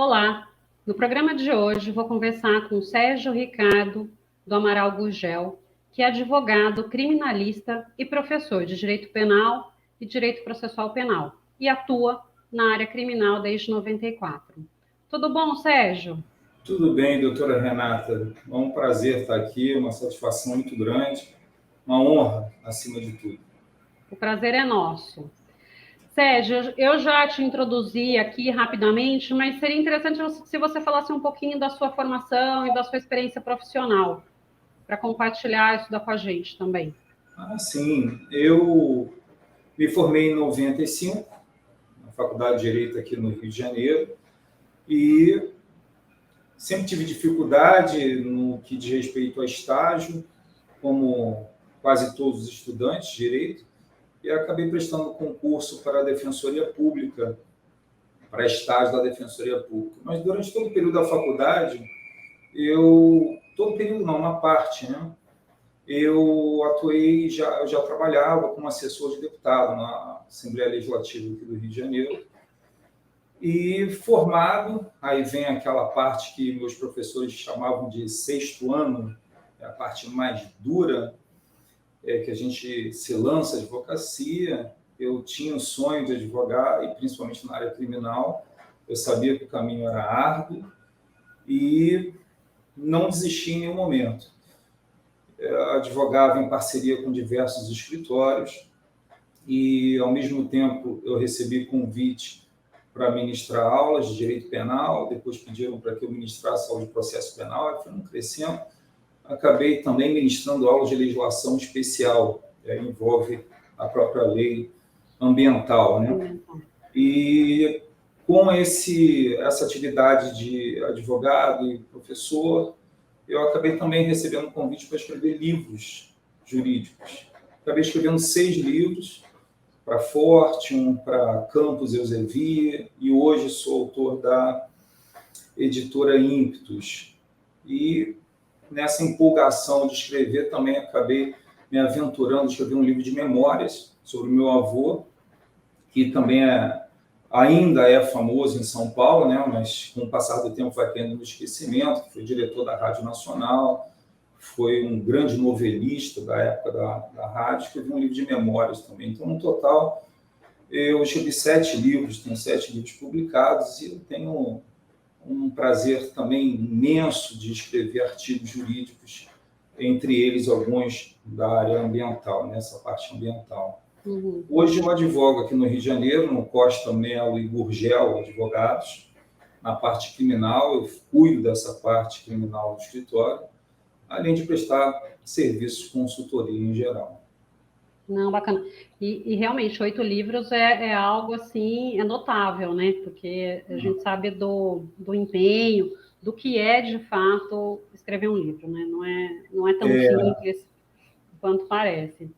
Olá! No programa de hoje vou conversar com Sérgio Ricardo do Amaral Gurgel, que é advogado, criminalista e professor de Direito Penal e Direito Processual Penal e atua na área criminal desde 94. Tudo bom, Sérgio? Tudo bem, doutora Renata. É um prazer estar aqui, uma satisfação muito grande, uma honra, acima de tudo. O prazer é nosso. Sérgio, eu já te introduzi aqui rapidamente, mas seria interessante se você falasse um pouquinho da sua formação e da sua experiência profissional, para compartilhar isso com a gente também. Sim, eu me formei em 95, na Faculdade de Direito aqui no Rio de Janeiro, e sempre tive dificuldade no que diz respeito a estágio, como quase todos os estudantes de Direito, e acabei prestando concurso para a Defensoria Pública, para estágio da Defensoria Pública. Mas durante todo o período da faculdade, todo período não, uma parte, né? Eu atuei, eu já trabalhava como assessor de deputado na Assembleia Legislativa aqui do Rio de Janeiro. E formado, aí vem aquela parte que meus professores chamavam de sexto ano, a parte mais dura, que a gente se lança à advocacia. Eu tinha o sonho de advogar, e principalmente na área criminal. Eu sabia que o caminho era árduo e não desisti em nenhum momento. Eu advogava em parceria com diversos escritórios e, ao mesmo tempo, eu recebi convite para ministrar aulas de direito penal, depois pediram para que eu ministrasse aula de processo penal, e fui crescendo. Acabei também ministrando aulas de legislação especial, envolve a própria lei ambiental, né? E com essa atividade de advogado e professor, eu acabei também recebendo um convite para escrever livros jurídicos. Acabei escrevendo 6 livros para Fortune, para Campos Elsevier, e hoje sou autor da editora Ímpetus. E nessa empolgação de escrever, também acabei me aventurando a escrever um livro de memórias sobre o meu avô, que também ainda é famoso em São Paulo, né? Mas com o passar do tempo vai tendo no esquecimento, que foi diretor da Rádio Nacional, foi um grande novelista da época da rádio, escreveu um livro de memórias também. Então, no total, eu escrevi 7 livros, tenho 7 livros publicados, e eu tenho um prazer também imenso de escrever artigos jurídicos, entre eles alguns da área ambiental, nessa parte ambiental. Uhum. Hoje eu advogo aqui no Rio de Janeiro, no Costa Melo e Gurgel Advogados, na parte criminal. Eu cuido dessa parte criminal do escritório, além de prestar serviços de consultoria em geral. Não, bacana. E realmente, 8 livros é algo assim, é notável, né? Porque a gente sabe do empenho, do que é, de fato, escrever um livro, né? Não é tão simples quanto parece.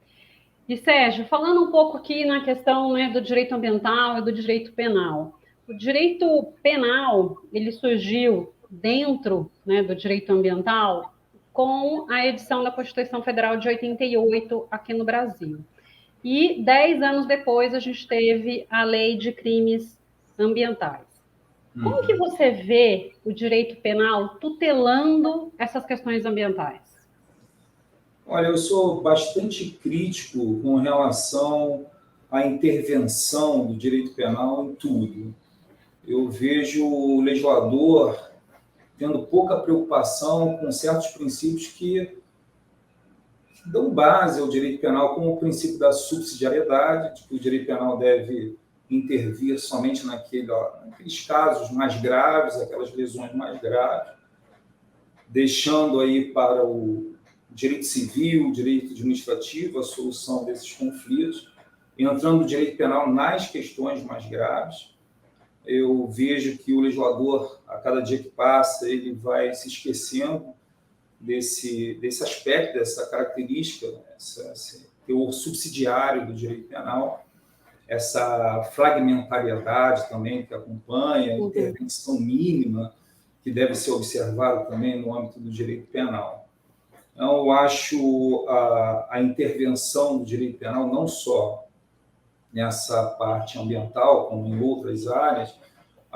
E, Sérgio, falando um pouco aqui na questão, né, do direito ambiental e do direito penal. O direito penal, ele surgiu dentro, né, do direito ambiental com a edição da Constituição Federal de 88 aqui no Brasil. E 10 anos depois a gente teve a Lei de Crimes Ambientais. Como que você vê o direito penal tutelando essas questões ambientais? Olha, eu sou bastante crítico com relação à intervenção do direito penal em tudo. Eu vejo o legislador tendo pouca preocupação com certos princípios que dão base ao direito penal, como o princípio da subsidiariedade, de que o direito penal deve intervir somente naqueles casos mais graves, aquelas lesões mais graves, deixando aí para o direito civil, o direito administrativo, a solução desses conflitos, entrando no direito penal nas questões mais graves. Eu vejo que o legislador, a cada dia que passa, ele vai se esquecendo desse aspecto, dessa característica, esse teor subsidiário do direito penal, essa fragmentariedade também que acompanha, a intervenção mínima que deve ser observada também no âmbito do direito penal. Então, eu acho a intervenção do direito penal, não só nessa parte ambiental, como em outras áreas,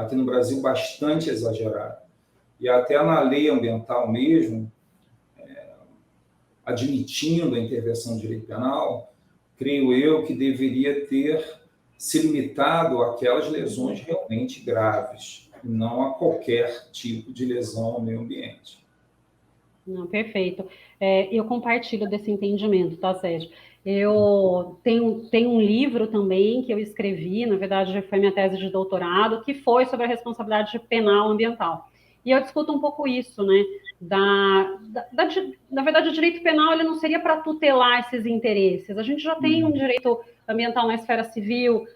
aqui no Brasil, bastante exagerado. E até na lei ambiental mesmo, admitindo a intervenção do direito penal, creio eu que deveria ter se limitado àquelas lesões realmente graves, e não a qualquer tipo de lesão ao meio ambiente. Não, perfeito. Eu compartilho desse entendimento, tá, Sérgio? Eu tenho um livro também que eu escrevi, na verdade foi minha tese de doutorado, que foi sobre a responsabilidade penal ambiental. E eu discuto um pouco isso, né? Na verdade, o direito penal ele não seria para tutelar esses interesses. A gente já tem um direito ambiental na esfera civil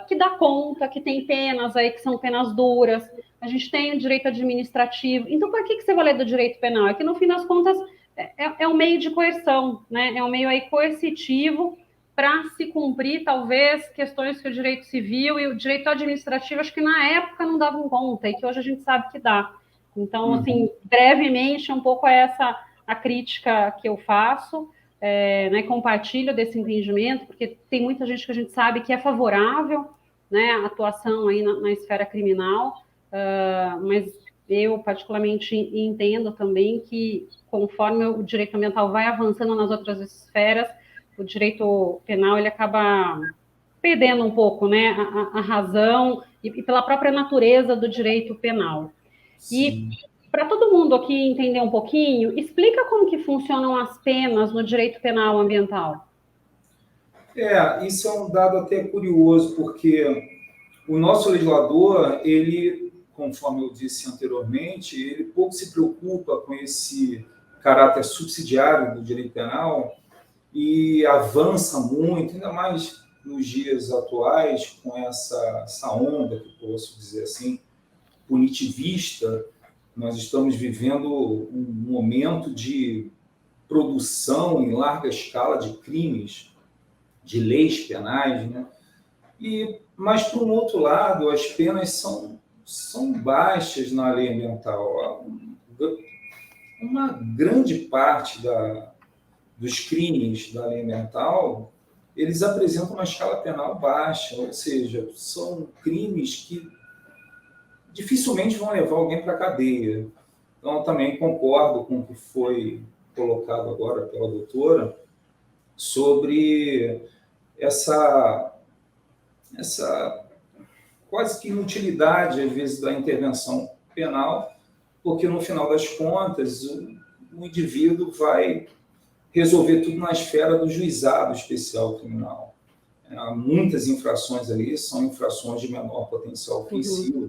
que dá conta, que tem penas aí que são penas duras. A gente tem o direito administrativo. Então, por que você vai ler do direito penal? É que, no fim das contas, é um meio de coerção, né? É um meio aí coercitivo para se cumprir, talvez, questões que o direito civil e o direito administrativo, acho que na época não davam conta, e que hoje a gente sabe que dá. Então, assim, brevemente, um pouco essa a crítica que eu faço, né, compartilho desse entendimento, porque tem muita gente que a gente sabe que é favorável, né, à atuação aí na esfera criminal, mas eu particularmente entendo também que conforme o direito ambiental vai avançando nas outras esferas, o direito penal ele acaba perdendo um pouco, né, a razão e pela própria natureza do direito penal. Sim. E para todo mundo aqui entender um pouquinho, explica como que funcionam as penas no direito penal ambiental. Isso é um dado até curioso, porque o nosso legislador, ele, conforme eu disse anteriormente, ele pouco se preocupa com esse caráter subsidiário do direito penal e avança muito, ainda mais nos dias atuais, com essa onda, que posso dizer assim, punitivista. Nós estamos vivendo um momento de produção em larga escala de crimes, de leis penais, né? Mas, por um outro lado, as penas são baixas na lei ambiental. Uma grande parte dos crimes da lei ambiental, eles apresentam uma escala penal baixa, ou seja, são crimes que dificilmente vão levar alguém para a cadeia. Então, eu também concordo com o que foi colocado agora pela doutora sobre essa quase que inutilidade, às vezes, da intervenção penal, porque, no final das contas, o indivíduo vai resolver tudo na esfera do juizado especial criminal. Muitas infrações ali são infrações de menor potencial ofensivo.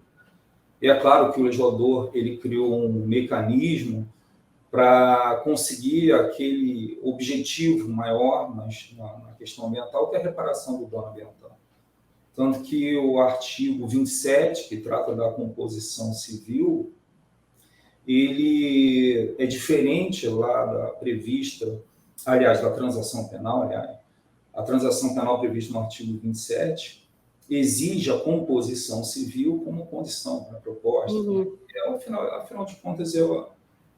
E é claro que o legislador ele criou um mecanismo para conseguir aquele objetivo maior na questão ambiental, que é a reparação do dano ambiental. Tanto que o artigo 27, que trata da composição civil, ele é diferente lá da prevista, aliás, da transação penal, aliás. A transação penal prevista no artigo 27 exige a composição civil como condição para a proposta. Afinal de contas,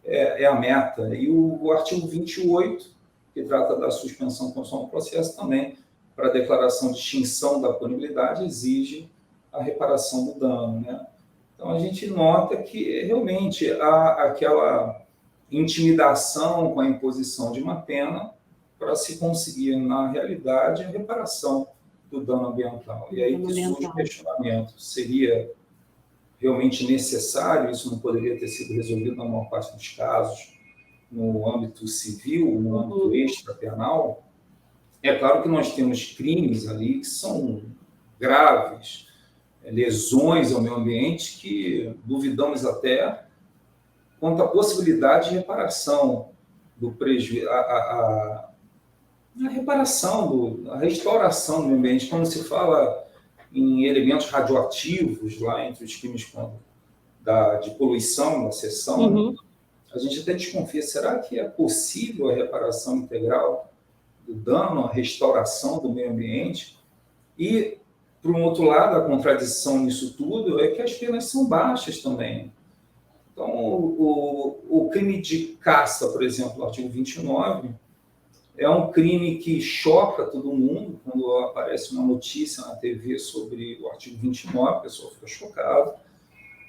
é a meta. E o artigo 28, que trata da suspensão constitucional do processo, também, para a declaração de extinção da punibilidade, exige a reparação do dano, né? Então, a gente nota que, realmente, há aquela intimidação com a imposição de uma pena para se conseguir, na realidade, a reparação do dano ambiental. E aí que surge o questionamento. Seria realmente necessário? Isso não poderia ter sido resolvido, na maior parte dos casos, no âmbito civil, no âmbito extrapenal? É claro que nós temos crimes ali que são graves, lesões ao meio ambiente, que duvidamos até quanto à possibilidade de reparação do prejuízo, a reparação, a restauração do meio ambiente. Quando se fala em elementos radioativos, lá entre os crimes de poluição, da seção, a gente até desconfia, será que é possível a reparação integral do dano, a restauração do meio ambiente? E, por um outro lado, a contradição nisso tudo é que as penas são baixas também. Então, o crime de caça, por exemplo, no artigo 29, é um crime que choca todo mundo. Quando aparece uma notícia na TV sobre o artigo 29, a pessoa fica chocada.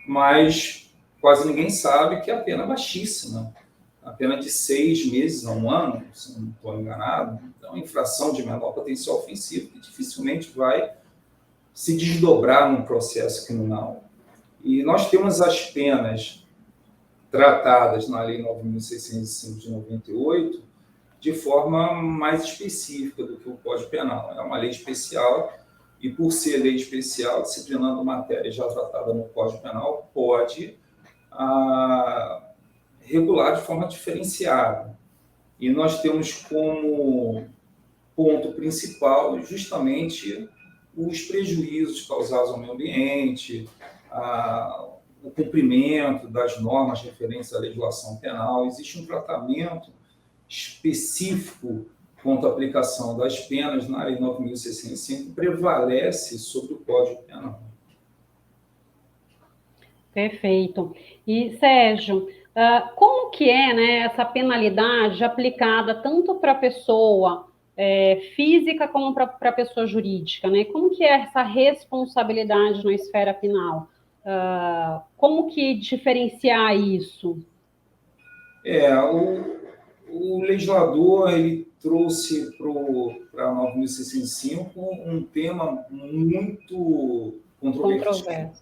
mas quase ninguém sabe que a pena é baixíssima, a pena de 6 meses a 1 ano, se não estou enganado. Então, infração de menor potencial ofensivo, que dificilmente vai se desdobrar num processo criminal. E nós temos as penas tratadas na Lei 9.605 de 98 de forma mais específica do que o Código Penal. É uma lei especial e, por ser lei especial, disciplinando matéria já tratada no Código Penal, pode regular de forma diferenciada. E nós temos como ponto principal justamente os prejuízos causados ao meio ambiente, o cumprimento das normas referentes à legislação penal. Existe um tratamento específico quanto à aplicação das penas na Lei 9.605 que prevalece sobre o Código Penal. Perfeito. E, Sérgio, como que é, né, essa penalidade aplicada tanto para a pessoa física como para a pessoa jurídica, né? Como que é essa responsabilidade na esfera penal? Como que diferenciar isso? O legislador ele trouxe para a 9.605 um tema muito controvertido.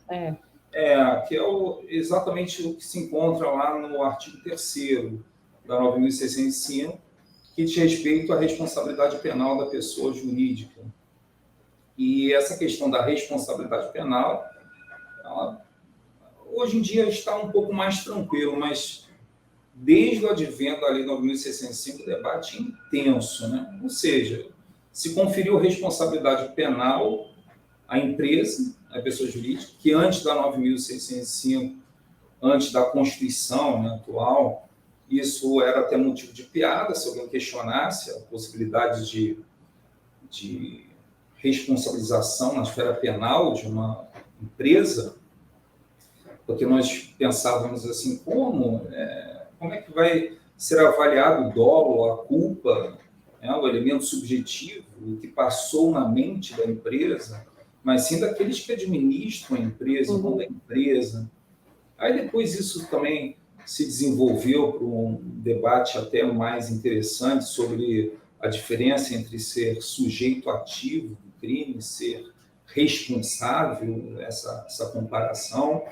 Que é exatamente o que se encontra lá no artigo 3º da 9.605, que diz respeito à responsabilidade penal da pessoa jurídica. E essa questão da responsabilidade penal, hoje em dia está um pouco mais tranquilo, mas desde o advento da Lei 9.605, o debate é intenso, né? Ou seja, se conferiu responsabilidade penal à empresa, à pessoa jurídica, que antes da 9.605, antes da Constituição, né, atual, isso era até motivo de piada, se alguém questionasse a possibilidade de responsabilização na esfera penal de uma empresa, porque nós pensávamos assim, como é que vai ser avaliado o dolo, a culpa, o elemento subjetivo, o que passou na mente da empresa, mas sim daqueles que administram a empresa, não da empresa. Aí depois isso também se desenvolveu para um debate até mais interessante sobre a diferença entre ser sujeito ativo do crime, ser responsável, essa comparação.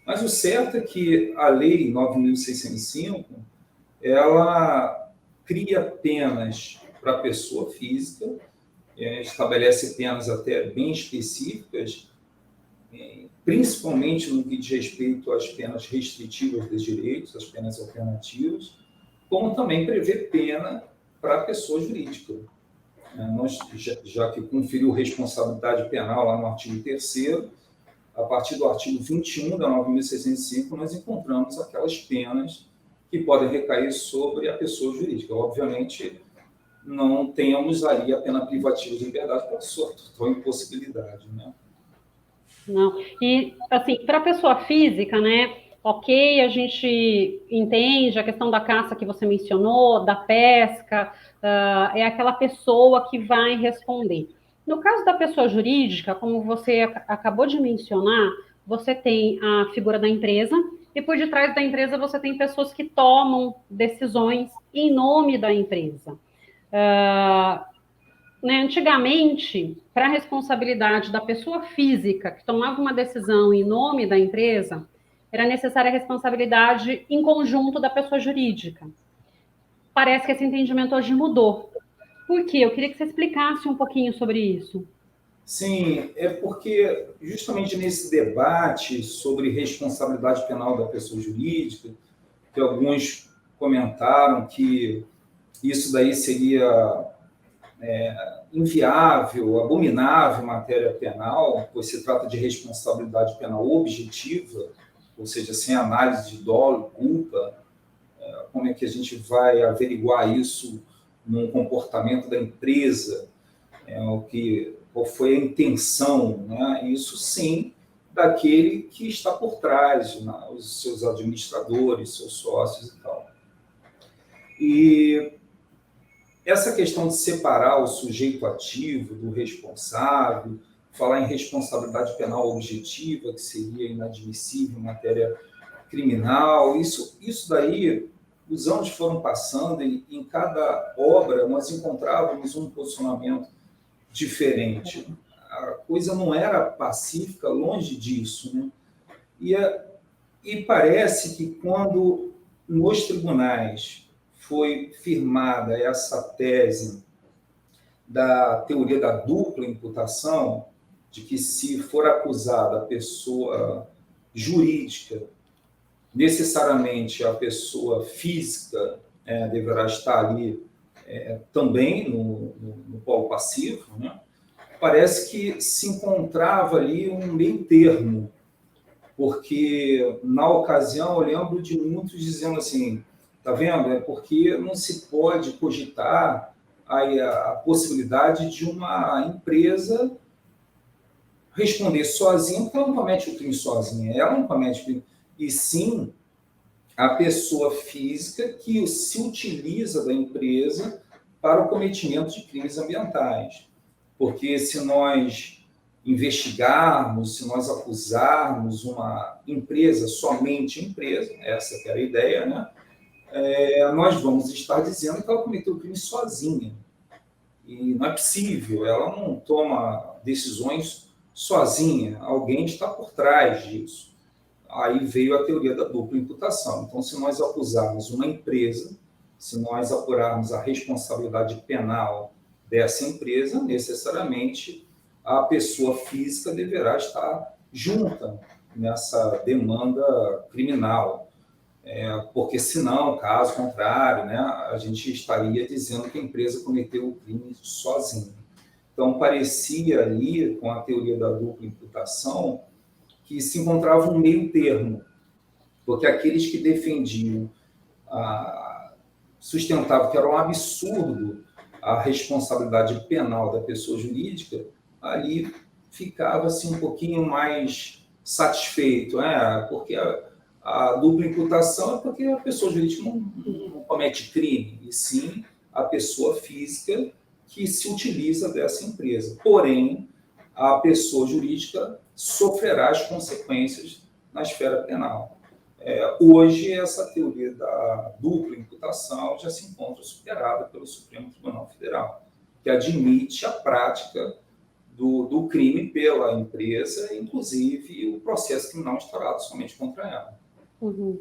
Mas o certo é que a Lei 9.605, ela cria penas para a pessoa física, estabelece penas até bem específicas, principalmente no que diz respeito às penas restritivas dos direitos, as penas alternativas, como também prevê pena para a pessoa jurídica. Nós, já que conferiu responsabilidade penal lá no artigo 3º, a partir do artigo 21 da 9.605, nós encontramos aquelas penas que podem recair sobre a pessoa jurídica. Obviamente, não tenhamos ali a pena privativa de liberdade para a sua total impossibilidade, né? Não. E, assim, para a pessoa física, né? Ok, a gente entende a questão da caça que você mencionou, da pesca, é aquela pessoa que vai responder. No caso da pessoa jurídica, como você acabou de mencionar, você tem a figura da empresa, e por detrás da empresa você tem pessoas que tomam decisões em nome da empresa. Antigamente, para a responsabilidade da pessoa física que tomava uma decisão em nome da empresa, era necessária a responsabilidade em conjunto da pessoa jurídica. Parece que esse entendimento hoje mudou. Por quê? Eu queria que você explicasse um pouquinho sobre isso. Sim, é porque justamente nesse debate sobre responsabilidade penal da pessoa jurídica, que alguns comentaram que isso daí seria inviável, abominável matéria penal, pois se trata de responsabilidade penal objetiva, ou seja, sem análise de dolo, culpa. Como é que a gente vai averiguar isso num comportamento da empresa? Qual foi a intenção, né? Isso sim, daquele que está por trás, né? Os seus administradores, seus sócios e tal. E essa questão de separar o sujeito ativo do responsável, falar em responsabilidade penal objetiva, que seria inadmissível em matéria criminal. Isso daí, os anos foram passando e em cada obra nós encontrávamos um posicionamento diferente. A coisa não era pacífica, longe disso, né? E parece que quando nos tribunais foi firmada essa tese da teoria da dupla imputação, de que se for acusada a pessoa jurídica, necessariamente a pessoa física deverá estar ali também no polo passivo, né? Parece que se encontrava ali um meio termo, porque na ocasião eu lembro de muitos dizendo assim, tá vendo? É porque não se pode cogitar a possibilidade de uma empresa responder sozinha, porque ela não comete o crime sozinha, ela não comete o crime, e sim a pessoa física que se utiliza da empresa para o cometimento de crimes ambientais. Porque se nós investigarmos, se nós acusarmos uma empresa, somente empresa, essa que era a ideia, né? Nós vamos estar dizendo que ela cometeu o crime sozinha. E não é possível, ela não toma decisões sozinha, alguém está por trás disso. Aí veio a teoria da dupla imputação. Então, se nós acusarmos uma empresa, se nós apurarmos a responsabilidade penal dessa empresa, necessariamente a pessoa física deverá estar junta nessa demanda criminal. Porque, senão, caso contrário, né, a gente estaria dizendo que a empresa cometeu o crime sozinha. Então, parecia ali, com a teoria da dupla imputação, que se encontrava um meio termo, porque aqueles que defendiam, sustentavam que era um absurdo a responsabilidade penal da pessoa jurídica, ali ficava assim, um pouquinho mais satisfeito, porque a dupla imputação é porque a pessoa jurídica não comete crime, e sim a pessoa física que se utiliza dessa empresa. Porém, a pessoa jurídica sofrerá as consequências na esfera penal. Hoje, essa teoria da dupla imputação já se encontra superada pelo Supremo Tribunal Federal, que admite a prática do crime pela empresa, inclusive o processo criminal instaurado somente contra ela. Uhum.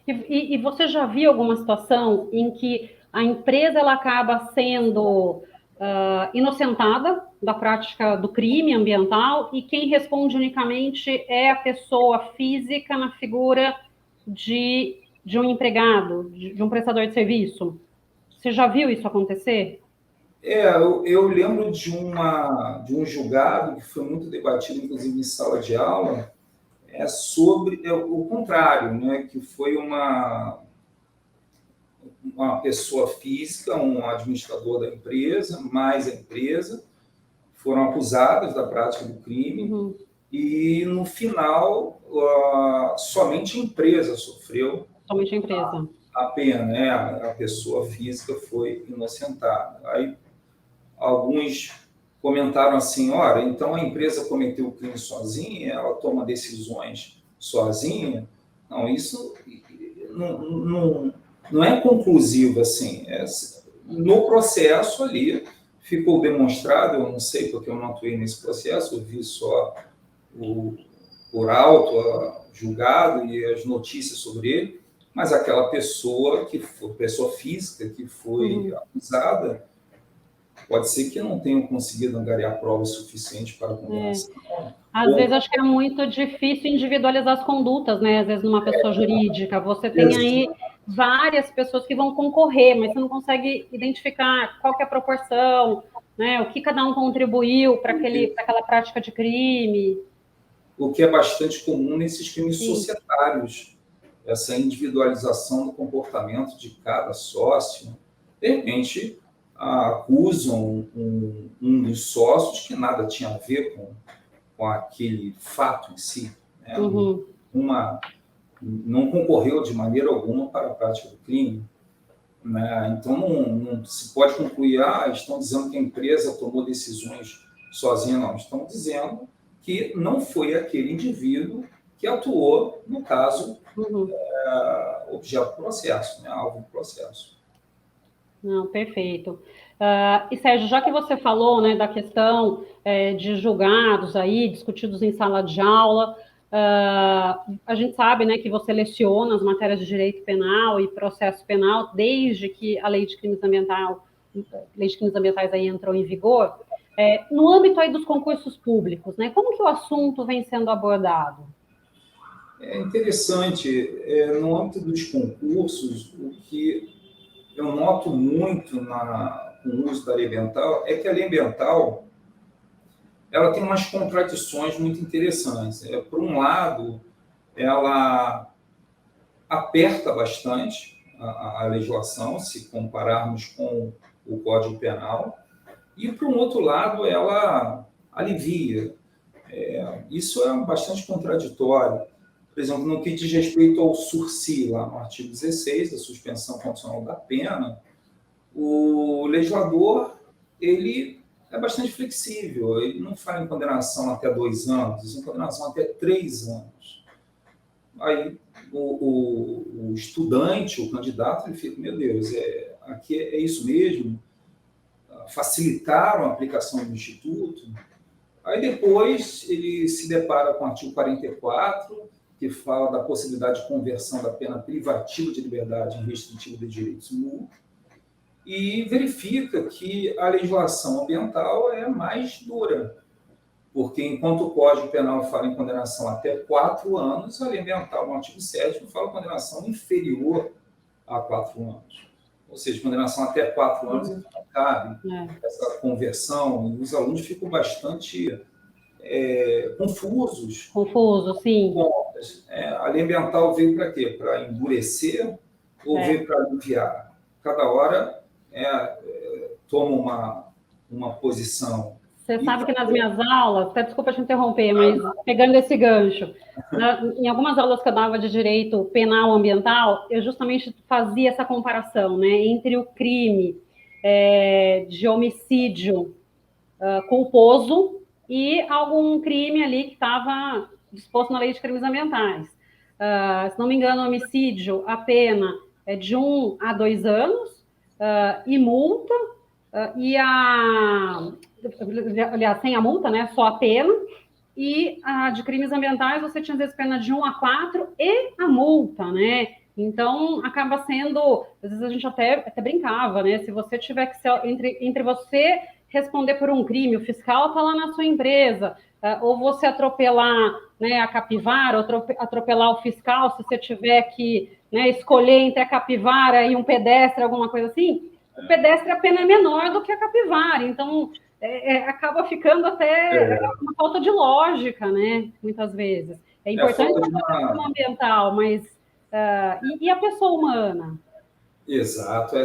E você já viu alguma situação em que a empresa ela acaba sendo inocentada da prática do crime ambiental e quem responde unicamente é a pessoa física na figura de um empregado, de um prestador de serviço? Você já viu isso acontecer? Eu lembro de um julgado que foi muito debatido, inclusive em sala de aula, sobre o contrário, né, que foi uma pessoa física, um administrador da empresa, mais a empresa, foram acusadas da prática do crime, e no final, somente a empresa sofreu Somente a empresa. a pena, né? A pessoa física foi inocentada. Aí alguns comentaram assim, olha, então a empresa cometeu o crime sozinha, ela toma decisões sozinha. Não, isso não é conclusivo assim. No processo ali ficou demonstrado, eu não sei porque eu não atuei nesse processo, eu vi só por alto julgado e as notícias sobre ele, mas aquela pessoa pessoa física que foi acusada, pode ser que não tenham conseguido angariar provas suficientes para a condenação. Às vezes, acho que é muito difícil individualizar as condutas, né? Às vezes, numa pessoa jurídica, você tem aí várias pessoas que vão concorrer, mas você não consegue identificar qual que é a proporção, né? O que cada um contribuiu para aquela prática de crime. O que é bastante comum nesses crimes societários, essa individualização do comportamento de cada sócio. De repente, acusam um dos sócios que nada tinha a ver com aquele fato em si, né? Não concorreu de maneira alguma para a prática do crime, né? Então, não se pode concluir, estão dizendo que a empresa tomou decisões sozinha, não. Estamos dizendo que não foi aquele indivíduo que atuou, no caso, objeto do processo, né, alvo do processo. Não, perfeito. E, Sérgio, já que você falou, né, da questão de julgados aí, discutidos em sala de aula, a gente sabe, né, que você leciona as matérias de direito penal e processo penal desde que a lei de crimes ambientais aí entrou em vigor. No âmbito aí dos concursos públicos, né, como que o assunto vem sendo abordado? É interessante, no âmbito dos concursos, o que eu noto muito com o uso da lei ambiental é que a lei ambiental ela tem umas contradições muito interessantes. Por um lado, ela aperta bastante a legislação, se compararmos com o Código Penal, e, por um outro lado, ela alivia. Isso é bastante contraditório. Por exemplo, no que diz respeito ao sursi, lá no artigo 16, da suspensão condicional da pena, o legislador ele é bastante flexível, ele não fala em condenação até 2 anos, em condenação até 3 anos. Aí o estudante, o candidato, ele fica, meu Deus, aqui é isso mesmo? Facilitaram a aplicação do Instituto? Aí depois ele se depara com o artigo 44, que fala da possibilidade de conversão da pena privativa de liberdade em restritiva de direitos mútuos, e verifica que a legislação ambiental é mais dura, porque enquanto o Código Penal fala em condenação até 4 anos, a lei ambiental, no artigo 7º, fala em condenação inferior a 4 anos. Ou seja, condenação até 4 anos não cabe essa conversão, e os alunos ficam bastante confusos. Confuso, sim. A lei ambiental veio para quê? Para endurecer ou veio para aliviar? Cada hora toma uma posição. Você sabe que nas minhas aulas, até desculpa te interromper, mas pegando esse gancho, em algumas aulas que eu dava de direito penal ambiental, eu justamente fazia essa comparação, né, entre o crime de homicídio culposo e algum crime ali que estava disposto na lei de crimes ambientais. Se não me engano, homicídio, a pena é de 1 a 2 anos e multa, aliás, sem a multa, né, só a pena, e a de crimes ambientais você tinha, às vezes, pena de 1 a 4 e a multa, né? Então, acaba sendo, às vezes a gente até brincava, né? Se você tiver que ser, entre você responder por um crime, o fiscal está lá na sua empresa, ou você atropelar, né, a capivara, ou atropelar o fiscal, se você tiver que, né, escolher entre a capivara e um pedestre, alguma coisa assim, o pedestre a pena é menor do que a capivara, então acaba ficando até uma falta de lógica, né, muitas vezes. É importante a questão ambiental, mas e a pessoa humana? Exato,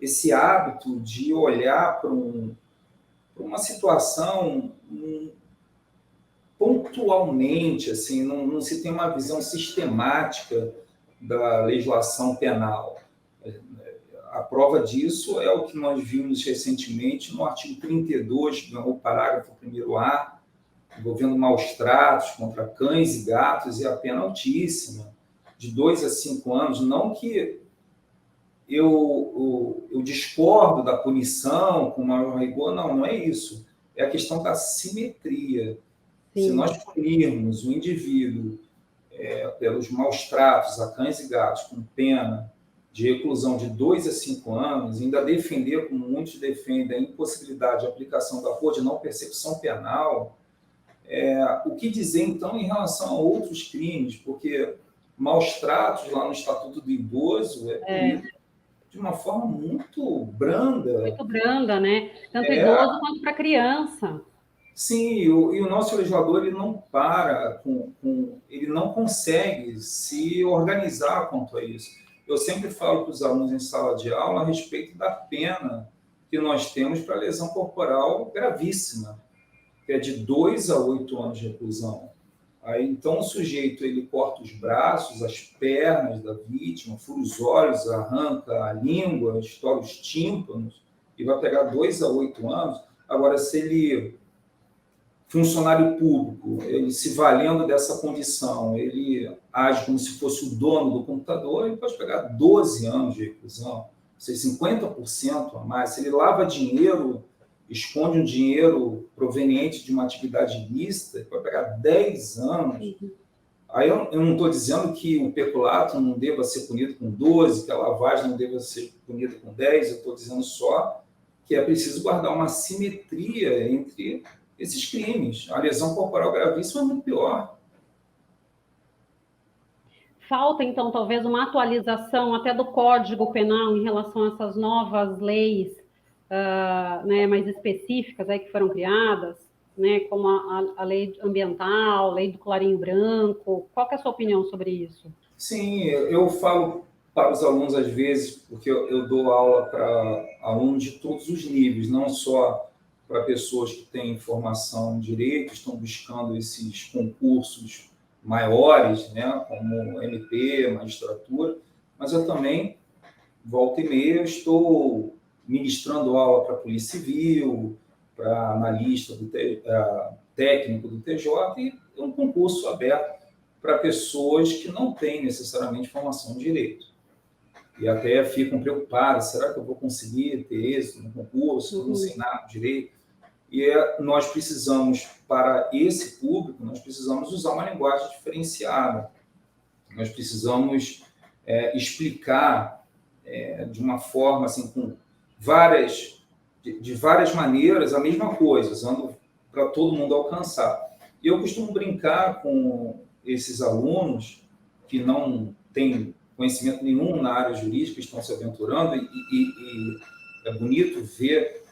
esse hábito de olhar para uma situação pontualmente, assim, não se tem uma visão sistemática da legislação penal. A prova disso é o que nós vimos recentemente no artigo 32, que ganhou o parágrafo 1º-A, envolvendo maus tratos contra cães e gatos, e a pena altíssima, de 2 a 5 anos. Não que eu discordo da punição com maior rigor, não é isso. É a questão da simetria. Sim. Se nós punirmos o indivíduo pelos maus tratos a cães e gatos com pena de reclusão de 2 a 5 anos, ainda defender, como muitos defendem, a impossibilidade de aplicação da cor de não persecução penal, o que dizer, então, em relação a outros crimes? Porque maus tratos lá no Estatuto do Idoso é punido de uma forma muito branda. Muito branda, né? Tanto idoso quanto para criança. Sim, e o nosso legislador ele não para, ele não consegue se organizar quanto a isso. Eu sempre falo para os alunos em sala de aula a respeito da pena que nós temos para lesão corporal gravíssima, que é de 2 a 8 anos de reclusão. Aí, então, o sujeito ele corta os braços, as pernas da vítima, fura os olhos, arranca a língua, estoura os tímpanos, e vai pegar 2 a 8 anos. Agora, se ele, funcionário público, ele se valendo dessa condição, ele age como se fosse o dono do computador, ele pode pegar 12 anos de reclusão, ou seja, 50% a mais. Se ele lava dinheiro, esconde um dinheiro proveniente de uma atividade ilícita, ele vai pegar 10 anos. Aí eu não estou dizendo que o peculato não deva ser punido com 12, que a lavagem não deva ser punida com 10, eu estou dizendo só que é preciso guardar uma simetria entre esses crimes. A lesão corporal gravíssima é muito pior. Falta, então, talvez uma atualização até do Código Penal em relação a essas novas leis né, mais específicas aí que foram criadas, né, como a lei ambiental, lei do Clarinho Branco. Qual que é a sua opinião sobre isso? Sim, eu falo para os alunos às vezes, porque eu dou aula para alunos de todos os níveis, não só para pessoas que têm formação em direito, estão buscando esses concursos maiores, né, como MP, magistratura, mas eu também, volta e meia, estou ministrando aula para a Polícia Civil, para analista técnico do TJ, e é um concurso aberto para pessoas que não têm necessariamente formação em direito. E até ficam preocupadas, será que eu vou conseguir ter êxito no concurso? Eu não sei nada de direito. E nós precisamos, para esse público, nós precisamos usar uma linguagem diferenciada. Nós precisamos explicar de uma forma, assim, com de várias maneiras, a mesma coisa, usando para todo mundo alcançar. E eu costumo brincar com esses alunos que não têm conhecimento nenhum na área jurídica, estão se aventurando, e é bonito ver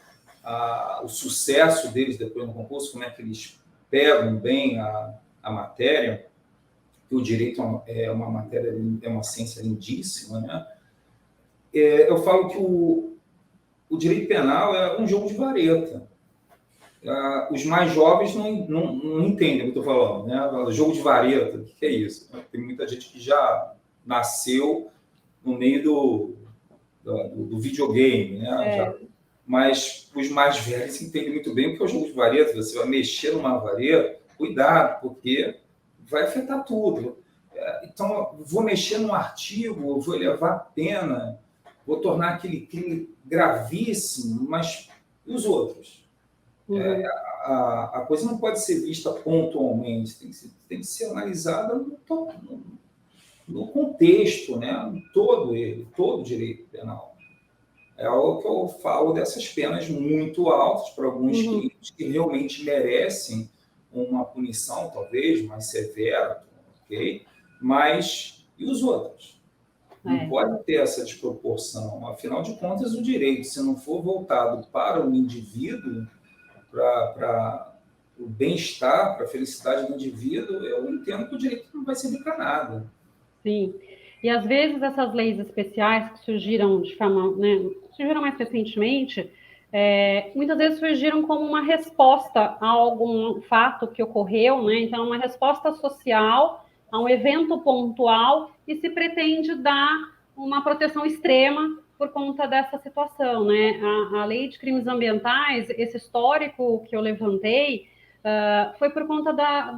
o sucesso deles depois no concurso, como é que eles pegam bem a matéria, que o direito é uma matéria, é uma ciência lindíssima, né? Eu falo que o direito penal é um jogo de vareta. Os mais jovens não entendem o que eu estou falando, né? Jogo de vareta, o que é isso? Tem muita gente que já nasceu no meio do videogame, né? Mas os mais velhos entendem muito bem o que é o jogo de vareta. Você vai mexer numa vareta, cuidado, porque vai afetar tudo. Então, vou mexer num artigo, vou elevar pena, vou tornar aquele crime gravíssimo, mas e os outros? A coisa não pode ser vista pontualmente, tem que ser analisada no contexto, né? Todo o direito penal. É o que eu falo dessas penas muito altas para alguns crimes que realmente merecem uma punição, talvez, mais severa, ok? Mas e os outros? Não pode ter essa desproporção. Afinal de contas, o direito, se não for voltado para o indivíduo, para o bem-estar, para a felicidade do indivíduo, eu entendo que o direito não vai servir para nada. Sim. E às vezes essas leis especiais que surgiram de forma, né, surgiram mais recentemente, muitas vezes surgiram como uma resposta a algum fato que ocorreu, né? Então, uma resposta social a um evento pontual e se pretende dar uma proteção extrema por conta dessa situação, né? A lei de crimes ambientais, esse histórico que eu levantei, foi por conta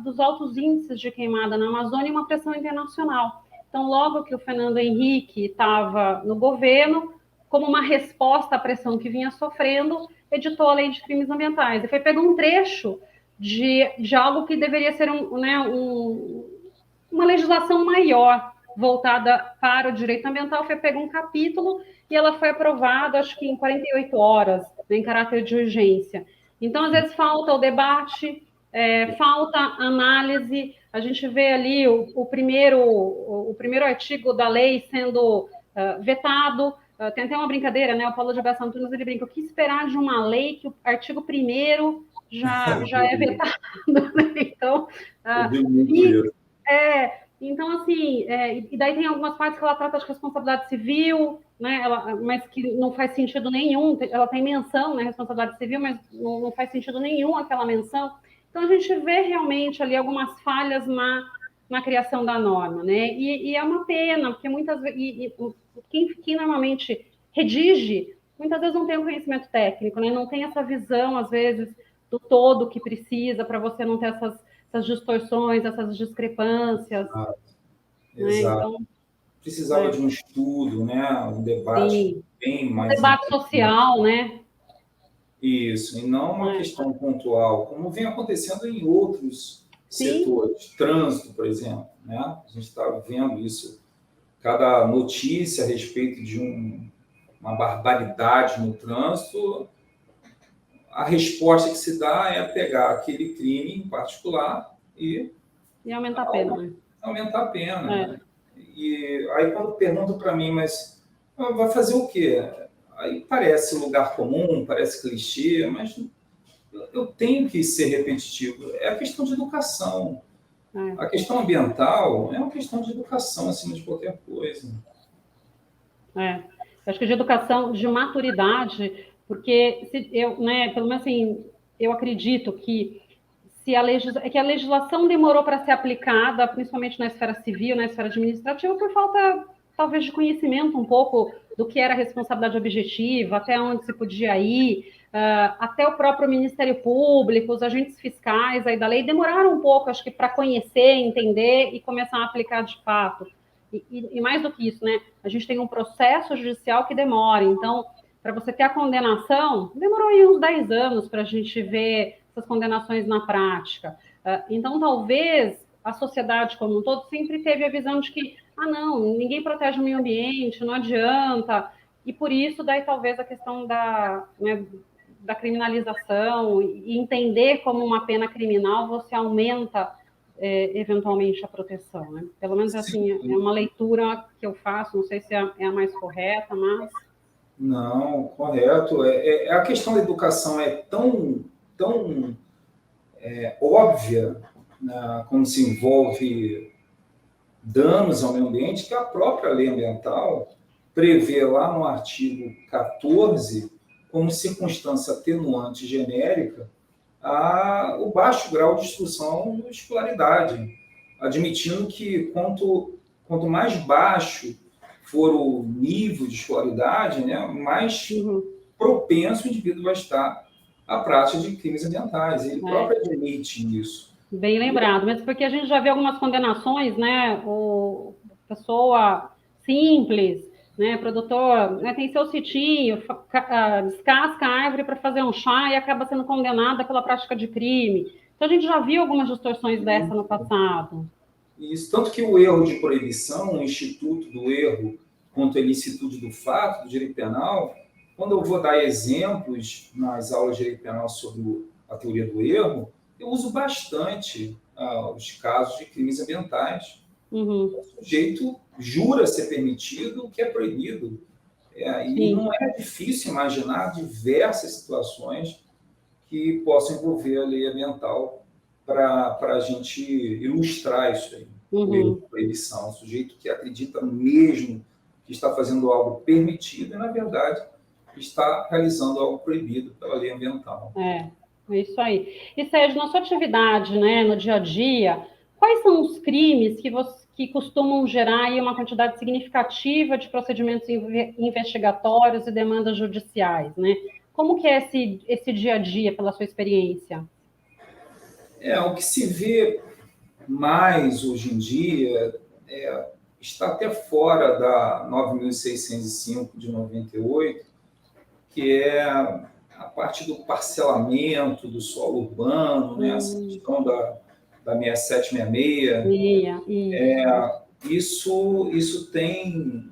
dos altos índices de queimada na Amazônia e uma pressão internacional. Então, logo que o Fernando Henrique estava no governo, como uma resposta à pressão que vinha sofrendo, editou a lei de crimes ambientais. E foi pego um trecho de algo que deveria ser uma legislação maior, voltada para o direito ambiental, foi pego um capítulo e ela foi aprovada, acho que em 48 horas, né, em caráter de urgência. Então, às vezes, falta o debate, falta análise. A gente vê ali o primeiro artigo da lei sendo vetado. Tem até uma brincadeira, né? O Paulo de Bessa Antunes, ele brinca: o que esperar de uma lei que o artigo 1º já é vetado? Então, então, assim, e daí tem algumas partes que ela trata de responsabilidade civil, né, mas que não faz sentido nenhum, ela tem menção, né, responsabilidade civil, mas não faz sentido nenhum aquela menção. Então, a gente vê realmente ali algumas falhas na criação da norma, né, e é uma pena, porque muitas vezes, quem normalmente redige muitas vezes não tem o conhecimento técnico, né? Não tem essa visão, às vezes, do todo que precisa para você não ter essas distorções, essas discrepâncias. Ah, Né? exato. Então, Precisava de um estudo, né? Um debate sim. bem Um mais debate intenso. social, né? Isso, e não uma questão pontual, como vem acontecendo em outros Sim, setores, trânsito, por exemplo, né? A gente está vendo isso, cada notícia a respeito de uma barbaridade no trânsito, a resposta que se dá é pegar aquele crime em particular e e aumentar a pena, né? aumentar a pena, É. né? E aí quando perguntam para mim, mas vai fazer o quê? Aí parece lugar comum, parece clichê, mas eu tenho que ser repetitivo. É a questão de educação. A questão ambiental é uma questão de educação acima de qualquer coisa. É. Acho que de educação, de maturidade, porque se eu, né, pelo menos assim, eu acredito que se que a legislação demorou para ser aplicada, principalmente na esfera civil, na esfera administrativa, por falta, talvez, de conhecimento um pouco do que era responsabilidade objetiva, até onde se podia ir, até o próprio Ministério Público, os agentes fiscais aí da lei, demoraram um pouco, acho que, para conhecer, entender e começar a aplicar de fato. E mais do que isso, né? A gente tem um processo judicial que demora, então, para você ter a condenação, demorou aí uns 10 anos para a gente ver essas condenações na prática. Então, talvez a sociedade como um todo sempre teve a visão de que, não, ninguém protege o meio ambiente, não adianta, e por isso daí talvez a questão né, da criminalização e entender como uma pena criminal você aumenta eventualmente a proteção, né? Pelo menos assim, é uma leitura que eu faço, não sei se é a mais correta, mas... Não, correto. A questão da educação é tão óbvia, né, quando se envolve danos ao meio ambiente, que a própria lei ambiental prevê lá no artigo 14, como circunstância atenuante genérica, o baixo grau de instrução ou escolaridade, admitindo que quanto mais baixo for o nível de escolaridade, né, mais propenso o indivíduo vai estar à prática de crimes ambientais. Ele próprio admite isso. Bem lembrado, mas porque a gente já vê algumas condenações, né? O pessoa simples, né? Produtor, né? Tem seu sitinho, descasca a árvore para fazer um chá e acaba sendo condenada pela prática de crime. Então a gente já viu algumas distorções dessa no passado. Isso, tanto que o erro de proibição, o instituto do erro quanto a ilicitude do fato, do direito penal, quando eu vou dar exemplos nas aulas de direito penal sobre a teoria do erro, eu uso bastante os casos de crimes ambientais. O sujeito jura ser permitido o que é proibido. E não é difícil imaginar diversas situações que possam envolver a lei ambiental para a gente ilustrar isso aí. O erro de proibição. O sujeito que acredita mesmo que está fazendo algo permitido e, na verdade, está realizando algo proibido pela lei ambiental. É isso aí. E, Sérgio, na sua atividade, né, no dia a dia, quais são os crimes que costumam gerar aí uma quantidade significativa de procedimentos investigatórios e demandas judiciais, né? Como que é esse dia a dia, pela sua experiência? O que se vê mais hoje em dia está até fora da 9.605 de 98, que é a parte do parcelamento do solo urbano, né? Essa questão da 6766. Isso tem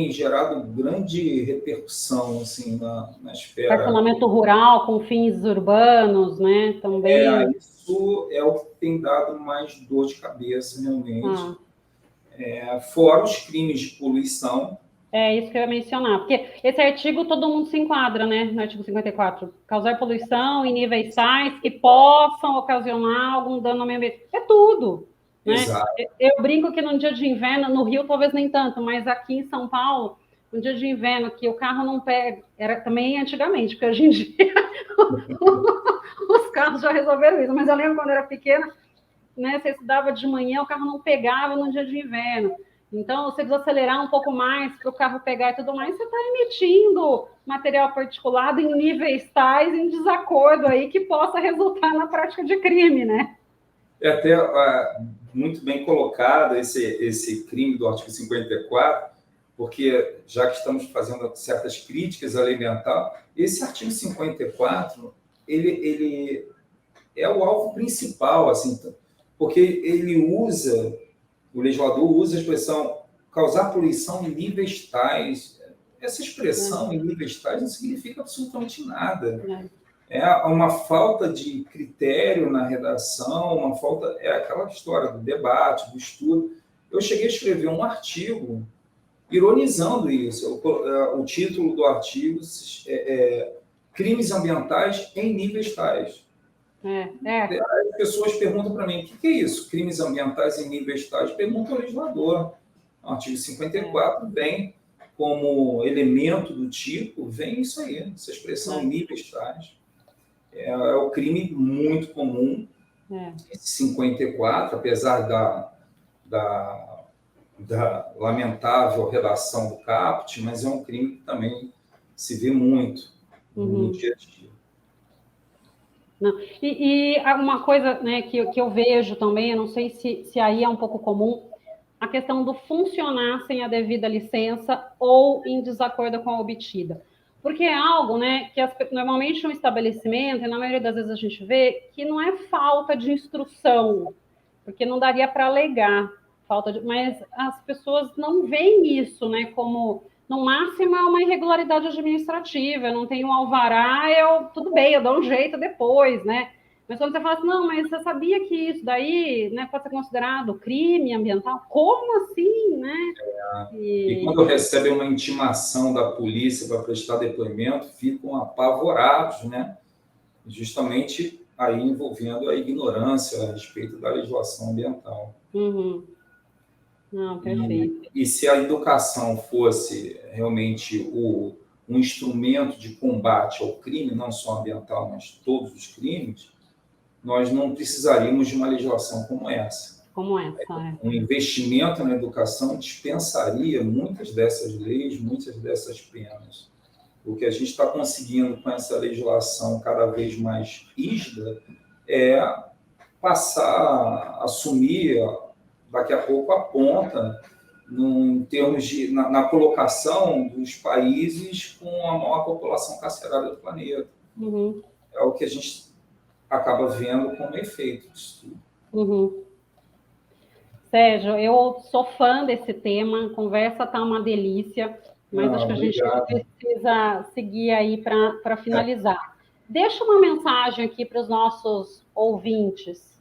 gerado grande repercussão assim, na esfera. Parcelamento rural com fins urbanos, né? Também. Isso é o que tem dado mais dor de cabeça, realmente. Fora os crimes de poluição. É isso que eu ia mencionar, porque esse artigo todo mundo se enquadra, né? No artigo 54. Causar poluição em níveis tais que possam ocasionar algum dano ao meio ambiente. É tudo. Né? Exato. Eu brinco que no dia de inverno, no Rio talvez nem tanto, mas aqui em São Paulo, no dia de inverno, que o carro não pega, era também antigamente, porque hoje em dia os carros já resolveram isso, mas eu lembro quando eu era pequena, né, você estudava de manhã, o carro não pegava no dia de inverno. Então, você desacelerar um pouco mais para o carro pegar e tudo mais, você está emitindo material particulado em níveis tais, em desacordo aí, que possa resultar na prática de crime, né? É até muito bem colocado esse crime do artigo 54, porque já que estamos fazendo certas críticas à lei ambiental, esse artigo 54, ele é o alvo principal, assim, porque o legislador usa a expressão causar poluição em níveis tais. Essa expressão, em níveis tais, não significa absolutamente nada. É uma falta de critério na redação, é aquela história do debate, do estudo. Eu cheguei a escrever um artigo ironizando isso. O título do artigo é Crimes Ambientais em Níveis Tais. As pessoas perguntam para mim, o que é isso? Crimes ambientais em níveis tais? Pergunta ao legislador. O artigo 54 vem como elemento do tipo, vem isso aí, essa expressão níveis tais. É o crime muito comum, esse 54, apesar da lamentável redação do caput, mas é um crime que também se vê muito no dia a dia. Não. E uma coisa, né, que eu vejo também, eu não sei se aí é um pouco comum, a questão do funcionar sem a devida licença ou em desacordo com a obtida. Porque é algo, né, que normalmente um estabelecimento, e na maioria das vezes a gente vê, que não é falta de instrução, porque não daria para alegar mas as pessoas não veem isso, né, como no máximo é uma irregularidade administrativa, eu não tenho um alvará, tudo bem, eu dou um jeito depois, né? Mas quando você fala assim, não, mas você sabia que isso daí, né, pode ser considerado crime ambiental? Como assim, né? E quando recebem uma intimação da polícia para prestar depoimento, ficam apavorados, né? Justamente aí envolvendo a ignorância a respeito da legislação ambiental. Não, perfeito. E se a educação fosse realmente um instrumento de combate ao crime, não só ambiental, mas todos os crimes, nós não precisaríamos de uma legislação como essa. Um investimento na educação dispensaria muitas dessas leis, muitas dessas penas. O que a gente está conseguindo com essa legislação cada vez mais rígida é passar a assumir, daqui a pouco, a ponta em termos na colocação dos países com a maior população carcerária do planeta. É o que a gente acaba vendo como efeito disso tudo. Sérgio, eu sou fã desse tema, a conversa está uma delícia, mas acho que a gente precisa seguir aí para finalizar. Deixa uma mensagem aqui para os nossos ouvintes.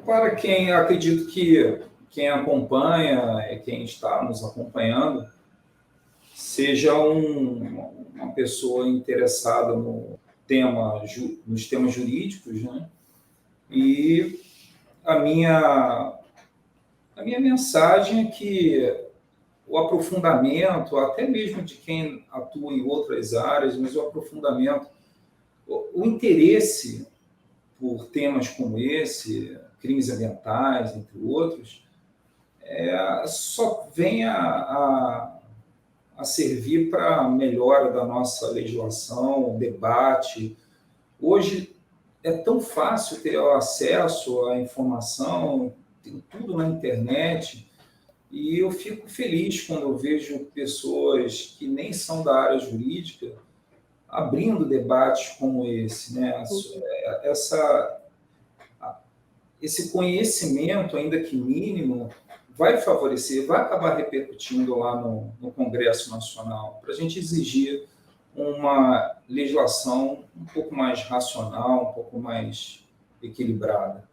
Para quem, acredito que quem acompanha, quem está nos acompanhando, seja uma pessoa interessada nos temas jurídicos, né? E a minha mensagem é que o aprofundamento, até mesmo de quem atua em outras áreas, mas o aprofundamento, o interesse por temas como esse, crimes ambientais, entre outros, só vem a servir para a melhora da nossa legislação, o debate. Hoje é tão fácil ter acesso à informação, tem tudo na internet, e eu fico feliz quando eu vejo pessoas que nem são da área jurídica abrindo debates como esse, né? Esse conhecimento, ainda que mínimo, vai favorecer, vai acabar repercutindo lá no Congresso Nacional, para a gente exigir uma legislação um pouco mais racional, um pouco mais equilibrada.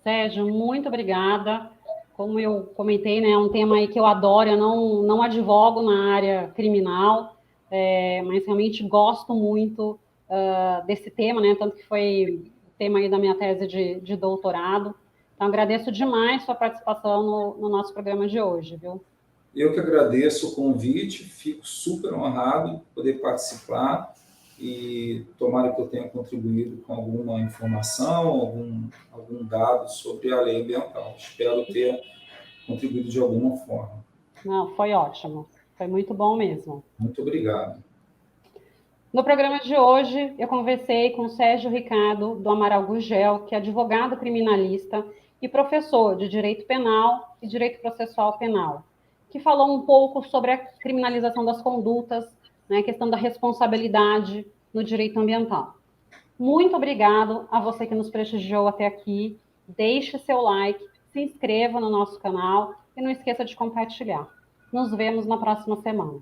Sérgio, muito obrigada. Como eu comentei, né, é um tema aí que eu adoro, eu não advogo na área criminal, mas realmente gosto muito desse tema, né, tanto que foi o tema aí da minha tese de doutorado. Então, agradeço demais sua participação no nosso programa de hoje, viu? Eu que agradeço o convite, fico super honrado de poder participar e tomara que eu tenha contribuído com alguma informação, algum dado sobre a lei ambiental. Espero ter contribuído de alguma forma. Não, foi ótimo. Foi muito bom mesmo. Muito obrigado. No programa de hoje, eu conversei com o Sérgio Ricardo do Amaral Gurgel, que é advogado criminalista e professor de Direito Penal e Direito Processual Penal, que falou um pouco sobre a criminalização das condutas, né, a questão da responsabilidade no direito ambiental. Muito obrigado a você que nos prestigiou até aqui. Deixe seu like, se inscreva no nosso canal e não esqueça de compartilhar. Nos vemos na próxima semana.